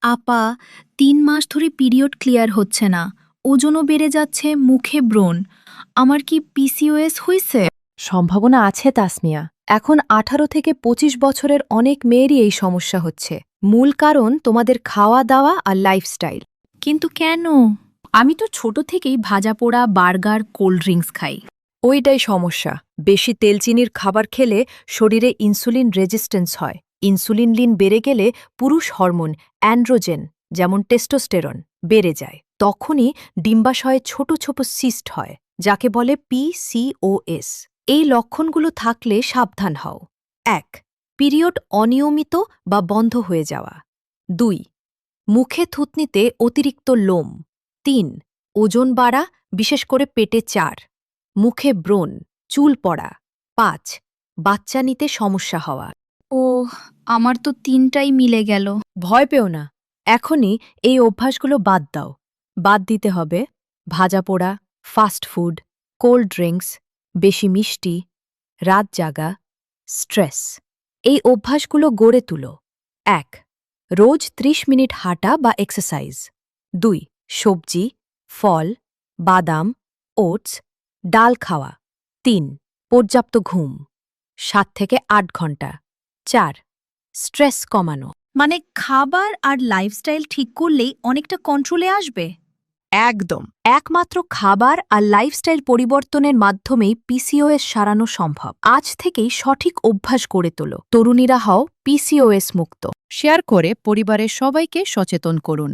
আপা, ৩ মাস ধরে period clear হচ্ছে না। ওজনও বেড়ে যাচ্ছে, মুখে ব্রণ। আমার কি পিসিওএস হইছে? সম্ভাবনা আছে তাসমিয়া। এখন 18 থেকে 25 বছরের অনেক মেয়েরই এই সমস্যা হচ্ছে। মূল কারণ তোমাদের খাওয়া দাওয়া আর লাইফস্টাইল। কিন্তু কেন? আমি তো ছোট থেকেই ভাজাপোড়া, বার্গার, কোল্ড ড্রিঙ্কস খাই। ওইটাই সমস্যা। বেশি তেলচিনির খাবার খেলে শরীরে ইনসুলিন রেজিস্ট্যান্স হয়। ইনসুলিন লিন বেড়ে গেলে পুরুষ হরমোন অ্যান্ড্রোজেন যেমন টেস্টোস্টেরন বেড়ে যায়। তখনই ডিম্বাশয়ে ছোট ছোট সিস্ট হয়, যাকে বলে পিসিওএস। এই লক্ষণগুলো থাকলে সাবধান হও। ১. পিরিয়ড অনিয়মিত বা বন্ধ হয়ে যাওয়া। ২. মুখে থুতনিতে অতিরিক্ত লোম। ৩. ওজন বাড়া, বিশেষ করে পেটে ৪. মুখে ব্রণ, চুল পড়া। ৫. বাচ্চা নিতে সমস্যা হওয়া। ওহ, আমার তো ৩টাই মিলে গেল। ভয় পেও না, এখনই এই অভ্যাসগুলো বাদ দাও। বাদ দিতে হবে ভাজাপোড়া, ফাস্ট ফুড, কোল্ড ড্রিঙ্কস, বেশি মিষ্টি, রাত জাগা, স্ট্রেস। এই অভ্যাসগুলো গড়ে তুলো। ১. রোজ ৩০ মিনিট হাঁটা বা এক্সারসাইজ। ২. সবজি, ফল, বাদাম, ওটস, ডাল খাওয়া। ৩. পর্যাপ্ত ঘুম ৭ থেকে ৮ ঘন্টা। ৪. স্ট্রেস কমানো। মানে খাবার আর লাইফস্টাইল ঠিক করলেই অনেকটা কন্ট্রোলে আসবে? একদম। একমাত্র খাবার আর লাইফস্টাইল পরিবর্তনের মাধ্যমেই পিসিওএস সারানো সম্ভব। আজ থেকেই সঠিক অভ্যাস গড়ে তোলো। তরুণীরা হও পিসিওএস মুক্ত। শেয়ার করে পরিবারের সবাইকে সচেতন করুন।